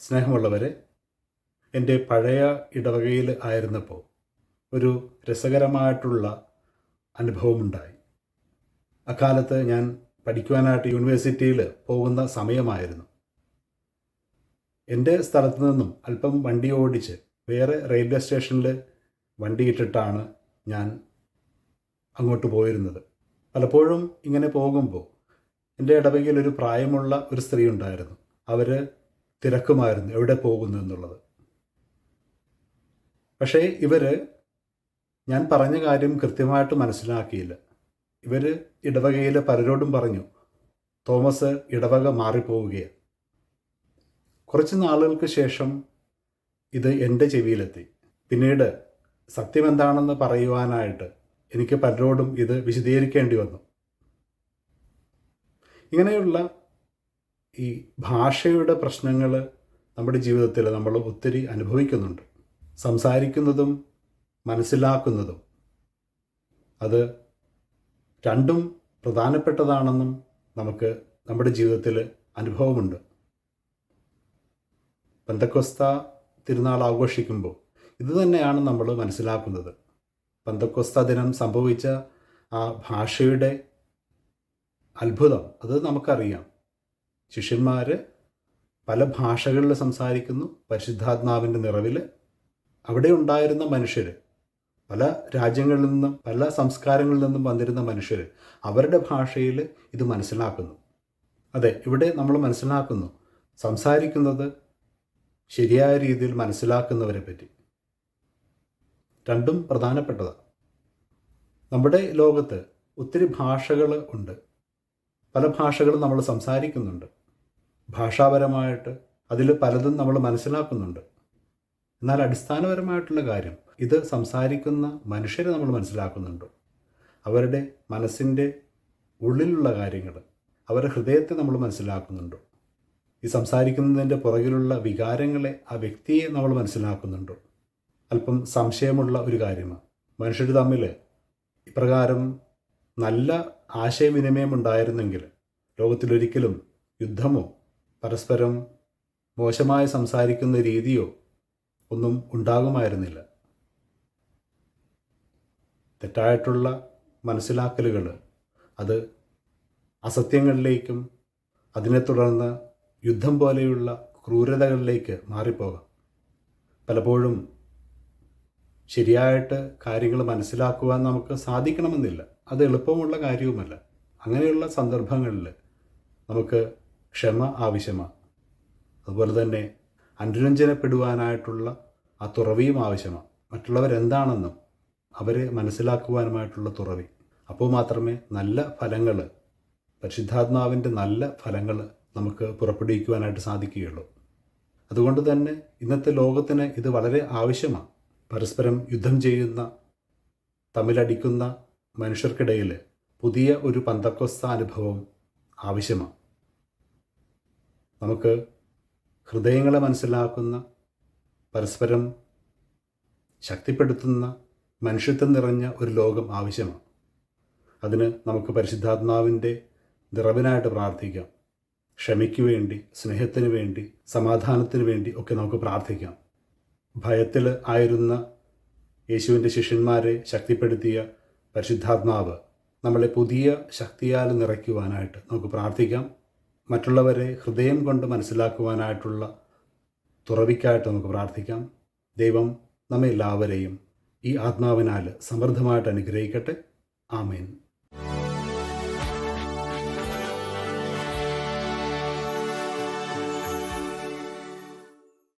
സ്നേഹമുള്ളവരെ, എൻ്റെ പഴയ ഇടവകയിൽ ആയിരുന്നപ്പോൾ ഒരു രസകരമായിട്ടുള്ള അനുഭവമുണ്ടായി. അക്കാലത്ത് ഞാൻ പഠിക്കുവാനായിട്ട് യൂണിവേഴ്സിറ്റിയിൽ പോകുന്ന സമയമായിരുന്നു. എൻ്റെ സ്ഥലത്ത് നിന്നും അല്പം വണ്ടി ഓടിച്ച് വേറെ റെയിൽവേ സ്റ്റേഷനിൽ വണ്ടിയിട്ടിട്ടാണ് ഞാൻ അങ്ങോട്ട് പോയിരുന്നത്. പലപ്പോഴും ഇങ്ങനെ പോകുമ്പോൾ എൻ്റെ ഇടവകയിൽ ഒരു പ്രായമുള്ള ഒരു സ്ത്രീ ഉണ്ടായിരുന്നു. അവർ തിരക്കുമായിരുന്നു എവിടെ പോകുന്നു എന്നുള്ളത്. പക്ഷേ ഞാൻ പറഞ്ഞ കാര്യം കൃത്യമായിട്ട് മനസ്സിലാക്കിയില്ല. ഇടവകയിൽ പലരോടും പറഞ്ഞു, തോമസ് ഇടവക മാറിപ്പോവുകയാണ്. കുറച്ച് നാളുകൾക്ക് ശേഷം ഇത് എൻ്റെ ചെവിയിലെത്തി. പിന്നീട് സത്യം എന്താണെന്ന് പറയുവാനായിട്ട് എനിക്ക് പലരോടും ഇത് വിശദീകരിക്കേണ്ടി വന്നു. ഇങ്ങനെയുള്ള ഈ ഭാഷയുടെ പ്രശ്നങ്ങൾ നമ്മുടെ ജീവിതത്തിൽ നമ്മൾ ഒത്തിരി അനുഭവിക്കുന്നുണ്ട്. സംസാരിക്കുന്നതും മനസ്സിലാക്കുന്നതും അത് രണ്ടും പ്രധാനപ്പെട്ടതാണെന്നും നമുക്ക് നമ്മുടെ ജീവിതത്തിൽ അനുഭവമുണ്ട്. പെന്തക്കോസ്ത തിരുനാൾ ആഘോഷിക്കുമ്പോൾ ഇത് തന്നെയാണ് നമ്മൾ മനസ്സിലാക്കുന്നത്. പെന്തക്കോസ്ത ദിനം സംഭവിച്ച ആ ഭാഷയുടെ അത്ഭുതം അത് നമുക്കറിയാം. ശിഷ്യന്മാർ പല ഭാഷകളിൽ സംസാരിക്കുന്നു. പരിശുദ്ധാത്മാവിൻ്റെ നിറവിൽ അവിടെ ഉണ്ടായിരുന്ന മനുഷ്യർ, പല രാജ്യങ്ങളിൽ നിന്നും പല സംസ്കാരങ്ങളിൽ നിന്നും വന്നിരുന്ന മനുഷ്യർ അവരുടെ ഭാഷയിൽ ഇത് മനസ്സിലാക്കുന്നു. അതെ, ഇവിടെ നമ്മൾ മനസ്സിലാക്കുന്നു സംസാരിക്കുന്നത് ശരിയായ രീതിയിൽ മനസ്സിലാക്കുന്നവരെ പറ്റി. രണ്ടും പ്രധാനപ്പെട്ടതാണ്. നമ്മുടെ ലോകത്ത് ഒത്തിരി ഭാഷകൾ ഉണ്ട്. പല ഭാഷകളും നമ്മൾ സംസാരിക്കുന്നുണ്ട്. ഭാഷാപരമായിട്ട് അതിൽ പലതും നമ്മൾ മനസ്സിലാക്കുന്നുണ്ട്. എന്നാൽ അടിസ്ഥാനപരമായിട്ടുള്ള കാര്യം, ഇത് സംസാരിക്കുന്ന മനുഷ്യരെ നമ്മൾ മനസ്സിലാക്കുന്നുണ്ടോ? അവരുടെ മനസ്സിൻ്റെ ഉള്ളിലുള്ള കാര്യങ്ങൾ, അവരുടെ ഹൃദയത്തെ നമ്മൾ മനസ്സിലാക്കുന്നുണ്ടോ? ഈ സംസാരിക്കുന്നതിൻ്റെ പുറകിലുള്ള വികാരങ്ങളെ, ആ വ്യക്തിയെ നമ്മൾ മനസ്സിലാക്കുന്നുണ്ടോ? അല്പം സംശയമുള്ള ഒരു കാര്യമാണ്. മനുഷ്യർ തമ്മിൽ ഇപ്രകാരം നല്ല ആശയവിനിമയം ഉണ്ടായിരുന്നെങ്കിൽ ലോകത്തിലൊരിക്കലും യുദ്ധമോ പരസ്പരം മോശമായി സംസാരിക്കുന്ന രീതിയോ ഒന്നും ഉണ്ടാകുമായിരുന്നില്ല. തെറ്റായിട്ടുള്ള മനസ്സിലാക്കലുകൾ അത് അസത്യങ്ങളിലേക്കും അതിനെ തുടർന്ന് യുദ്ധം പോലെയുള്ള ക്രൂരതകളിലേക്ക് മാറിപ്പോകാം. പലപ്പോഴും ശരിയായിട്ട് കാര്യങ്ങൾ മനസ്സിലാക്കുവാൻ നമുക്ക് സാധിക്കണമെന്നില്ല. അത് എളുപ്പമുള്ള കാര്യവുമല്ല. അങ്ങനെയുള്ള സന്ദർഭങ്ങളിൽ നമുക്ക് ക്ഷമ ആവശ്യമാണ്. അതുപോലെ തന്നെ അനുരഞ്ജനപ്പെടുവാനായിട്ടുള്ള ആ തുറവിയും ആവശ്യമാണ്. മറ്റുള്ളവരെന്താണെന്നും അവരെ മനസ്സിലാക്കുവാനുമായിട്ടുള്ള തുറവി. അപ്പോൾ മാത്രമേ നല്ല ഫലങ്ങൾ, പരിശുദ്ധാത്മാവിൻ്റെ നല്ല ഫലങ്ങൾ നമുക്ക് പുറപ്പെടുവിക്കുവാനായിട്ട് സാധിക്കുകയുള്ളൂ. അതുകൊണ്ട് തന്നെ ഇന്നത്തെ ലോകത്തിന് ഇത് വളരെ ആവശ്യമാണ്. പരസ്പരം യുദ്ധം ചെയ്യുന്ന, തമ്മിലടിക്കുന്ന മനുഷ്യർക്കിടയിൽ പുതിയ ഒരു പെന്തക്കോസ്ത അനുഭവം ആവശ്യമാണ്. നമുക്ക് ഹൃദയങ്ങളെ മനസ്സിലാക്കുന്ന, പരസ്പരം ശക്തിപ്പെടുത്തുന്ന, മനുഷ്യത്വം നിറഞ്ഞ ഒരു ലോകം ആവശ്യമാണ്. അതിന് നമുക്ക് പരിശുദ്ധാത്മാവിൻ്റെ നിറവിനായിട്ട് പ്രാർത്ഥിക്കാം. ക്ഷമയ്ക്ക് വേണ്ടി, സ്നേഹത്തിന് വേണ്ടി, സമാധാനത്തിന് വേണ്ടി ഒക്കെ നമുക്ക് പ്രാർത്ഥിക്കാം. ഭയത്തിൽ ആയിരുന്ന യേശുവിൻ്റെ ശിഷ്യന്മാരെ ശക്തിപ്പെടുത്തിയ പരിശുദ്ധാത്മാവ് നമ്മളെ പുതിയ ശക്തിയാൽ നിറയ്ക്കുവാനായിട്ട് നമുക്ക് പ്രാർത്ഥിക്കാം. മറ്റുള്ളവരെ ഹൃദയം കൊണ്ട് മനസ്സിലാക്കുവാനായിട്ടുള്ള തുറവിക്കായിട്ട് നമുക്ക് പ്രാർത്ഥിക്കാം. ദൈവം നമ്മെ എല്ലാവരെയും ഈ ആത്മാവിനാൽ സമൃദ്ധമായിട്ട് അനുഗ്രഹിക്കട്ടെ. ആമേൻ.